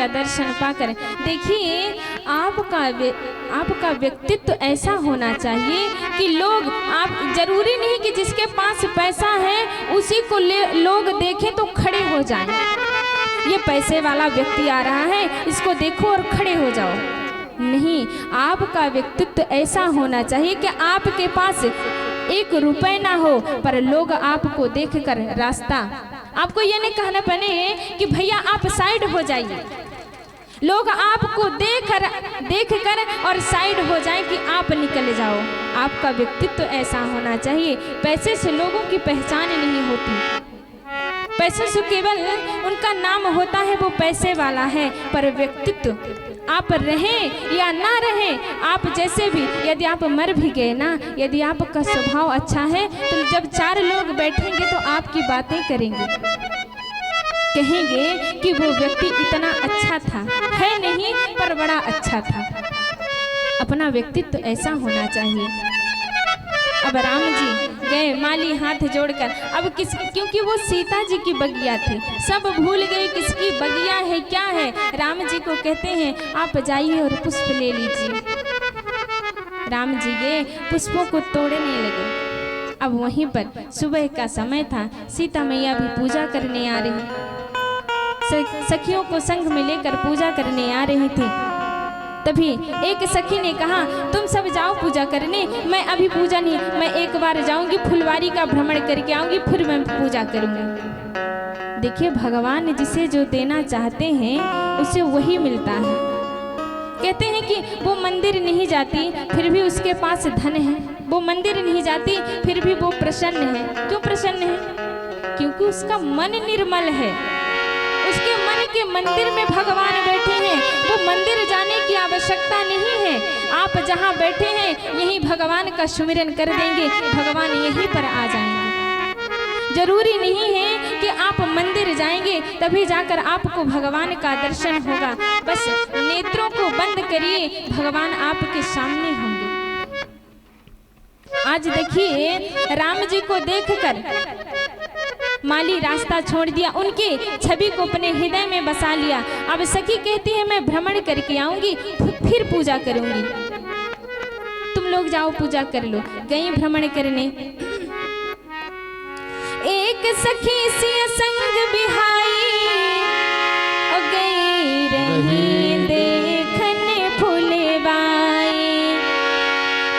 का दर्शन पाकर। देखिए आपका व्यक्तित्व ऐसा होना चाहिए कि लोग, आप जरूरी नहीं कि जिसके पास पैसा है उसी को लोग देखें तो खड़े हो जाएं। ये पैसे वाला व्यक्ति आ रहा है, इसको देखो और खड़े हो जाओ। नहीं, आपका व्यक्तित्व ऐसा होना चाहिए कि आपके पास 1 रुपए ना हो पर लोग आपको देखकर रास्ता, आपको ये नहीं कहना पड़े कि भैया आप साइड हो जाइए, लोग आपको देखकर और साइड हो जाए कि आप निकल जाओ। आपका व्यक्तित्व ऐसा होना चाहिए। पैसे से लोगों की पहचान नहीं होती, पैसे से केवल उनका नाम होता है, वो पैसे वाला है, पर व्यक्तित्व आप रहें या ना रहें, आप जैसे भी, यदि आप मर भी गए ना, यदि आपका स्वभाव अच्छा है तो जब 4 लोग बैठेंगे तो आपकी बातें करेंगे, कहेंगे कि वो व्यक्ति इतना अच्छा था, है नहीं पर बड़ा अच्छा था। अपना व्यक्तित्व ऐसा होना चाहिए। अब राम जी गए माली हाथ जोड़कर, अब क्योंकि वो सीता जी की बगिया थी, सब भूल गए किसकी बगिया है क्या है। राम जी को कहते हैं आप जाइए और पुष्प ले लीजिए। राम जी गए, पुष्पों को तोड़ने लगे। अब वहीं पर सुबह का समय था, सीता मैया भी पूजा करने आ रही, सखियों को संग में लेकर पूजा करने आ रही थी। तभी एक सखी ने कहा तुम सब जाओ पूजा करने, मैं अभी पूजा नहीं, मैं एक बार जाऊंगी, फुलवारी का भ्रमण करके आऊंगी, फिर मैं पूजा करूंगी। देखिए भगवान जिसे जो देना चाहते हैं उसे वही मिलता है। कहते हैं कि वो मंदिर नहीं जाती फिर भी उसके पास धन है, वो मंदिर नहीं जाती फिर भी वो प्रसन्न है। क्यों प्रसन्न है? क्योंकि उसका मन निर्मल है, उसके मन के मंदिर में भगवान बैठे हैं। वो मंदिर जाने की आवश्यकता नहीं है, आप जहाँ बैठे हैं यहीं भगवान का सुमिरन कर देंगे, भगवान यहीं पर आ जाएंगे। जरूरी नहीं है कि आप मंदिर जाएंगे तभी जाकर आपको भगवान का दर्शन होगा। बस नेत्रों को बंद करिए, भगवान आपके सामने होंगे। आज देखिए राम जी को देखकर माली रास्ता छोड़ दिया, उनकी छवि को अपने हृदय में बसा लिया। अब सखी कहती है मैं भ्रमण करके आऊंगी, फिर पूजा करूंगी, तुम लोग जाओ पूजा कर लो। गई भ्रमण करने, एक सखी सी संग बिहाई और गई रही देखने फुलवाई,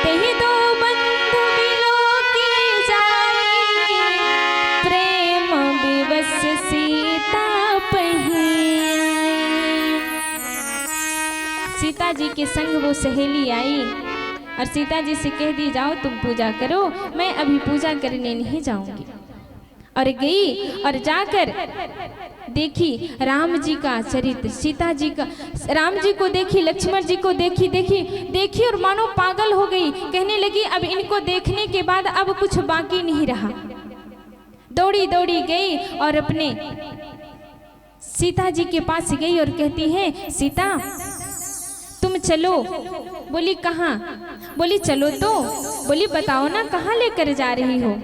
तेहि दो बंधु मिलो की जाई, प्रेम विवश सीता पही। सीता जी के संग वो सहेली आई और सीता जी से कह दी जाओ तुम पूजा करो, मैं अभी पूजा करने नहीं जाऊंगी। और गई और जाकर देखी राम जी का चरित्र, सीता जी का, राम जी को देखी, लक्ष्मण जी को देखी देखी और मानो पागल हो गई। कहने लगी अब इनको देखने के बाद अब कुछ बाकी नहीं रहा। दौड़ी दौड़ी गई और अपने सीता जी के पास गई और कहती है सीता तुम चलो। बोली कहाँ? बोली चलो तो। बोली बताओ ना कहाँ लेकर जा रही हो?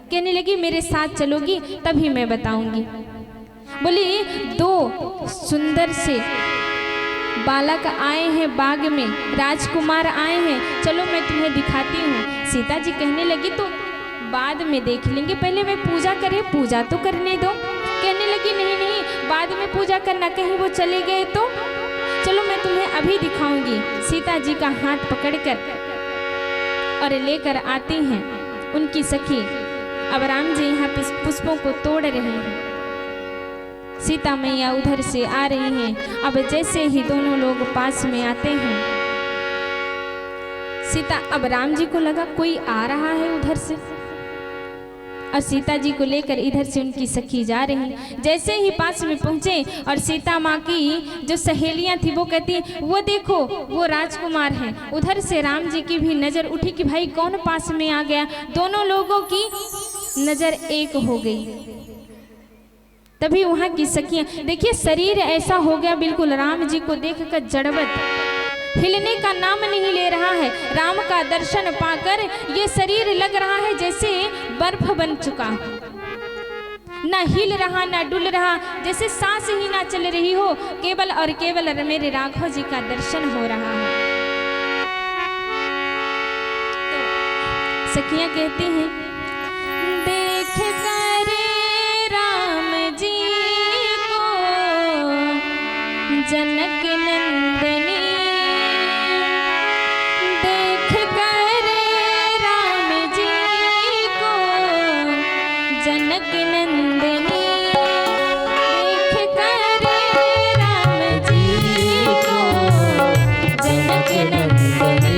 कहने लगी मेरे साथ चलोगी तभी मैं बताऊंगी। बोली 2 सुंदर से बालक आए हैं बाग में, राजकुमार आए हैं, चलो मैं तुम्हें दिखाती हूँ। सीता जी कहने लगी तो बाद में देख लेंगे, पहले मैं पूजा करे, पूजा तो करने दो। कहने लगी नहीं नहीं बाद में पूजा करना, कहीं वो चले गए तो, चलो मैं तुम्हें अभी दिखाऊंगी। सीता जी का हाथ पकड़कर और लेकर आती हैं उनकी सखी। अब राम जी यहाँ पुष्पों को तोड़ रहे हैं, सीता मैया उधर से आ रही हैं। अब जैसे ही दोनों लोग पास में आते हैं, सीता, अब राम जी को लगा कोई आ रहा है उधर से, और सीता जी को लेकर इधर से उनकी सखी जा रही। जैसे ही पास में पहुंचे और सीता माँ की जो सहेलियां थी वो कहती वो देखो वो राजकुमार हैं। उधर से राम जी की भी नजर उठी कि भाई कौन पास में आ गया। दोनों लोगों की नजर एक हो गई। तभी वहां की सखियां, देखिए शरीर ऐसा हो गया बिल्कुल राम जी को देखकर जड़वत, हिलने का नाम नहीं ले रहा है। राम का दर्शन पाकर ये शरीर लग रहा है जैसे बर्फ बन चुका। ना हिल रहा ना डुल रहा, जैसे सांस ही ना चल रही हो, केवल और केवल मेरे राघव जी का दर्शन हो रहा है। तो सखियां कहती हैं, देख कर राम जी को जनक नंदनी, देख कर राम जी को जनक नंदनी, देख कर राम जी को जनक नंदनी,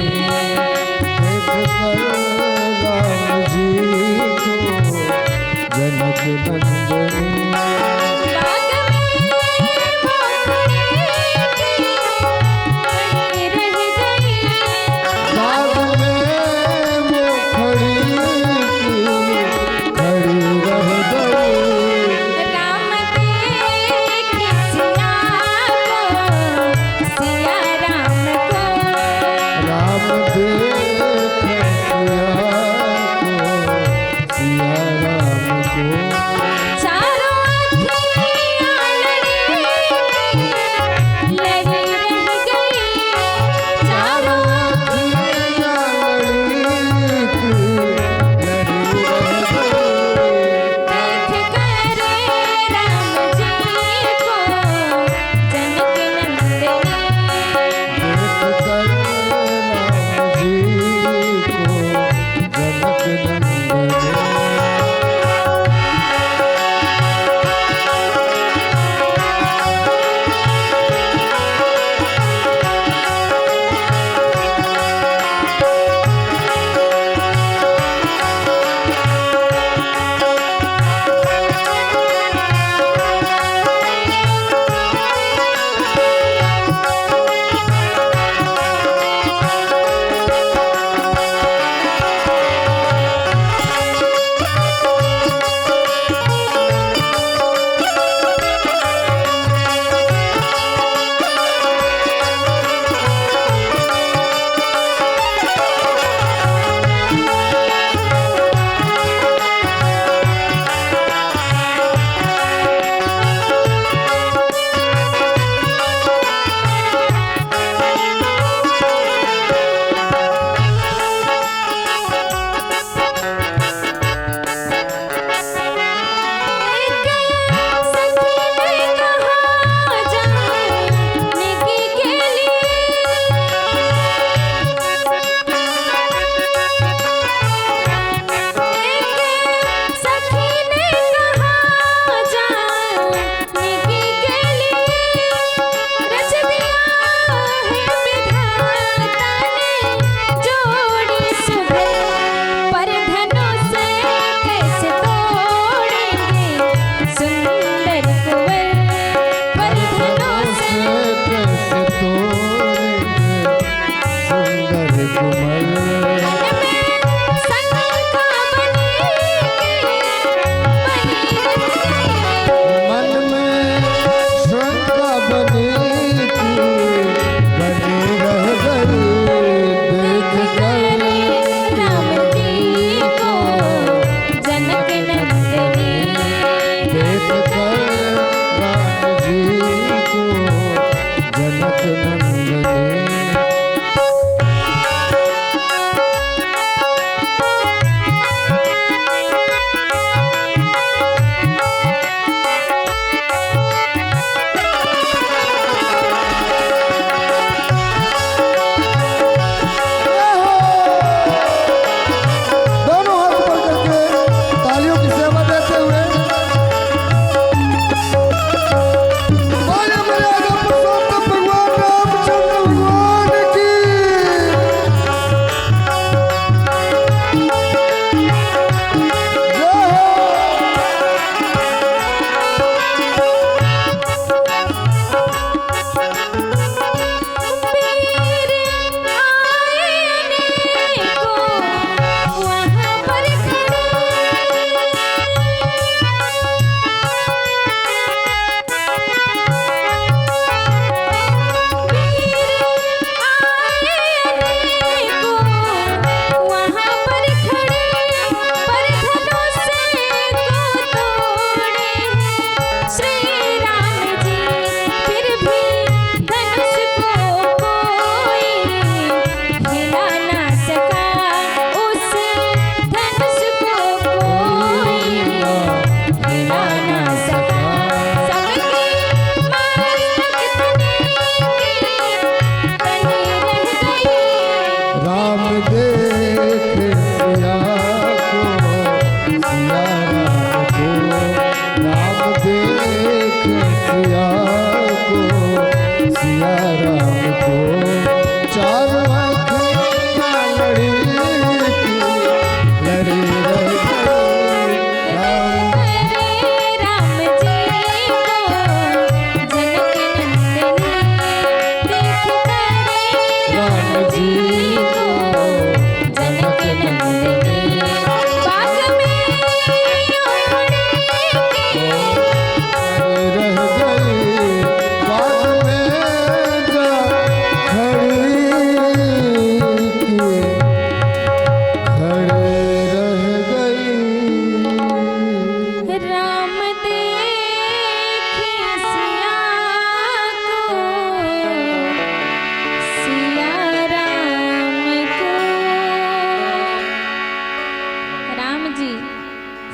जनक नंदनी। बाग में मोखरे की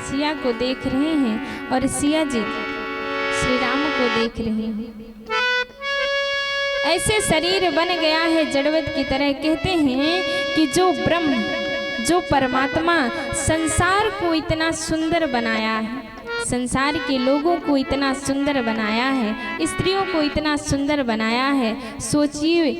सिया को देख रहे हैं और सिया जी श्री राम को देख रहे हैं। ऐसे शरीर बन गया है जड़वत की तरह। कहते हैं कि जो ब्रह्म, जो परमात्मा संसार को इतना सुंदर बनाया है, संसार के लोगों को इतना सुंदर बनाया है, स्त्रियों को इतना सुंदर बनाया है, सोचिए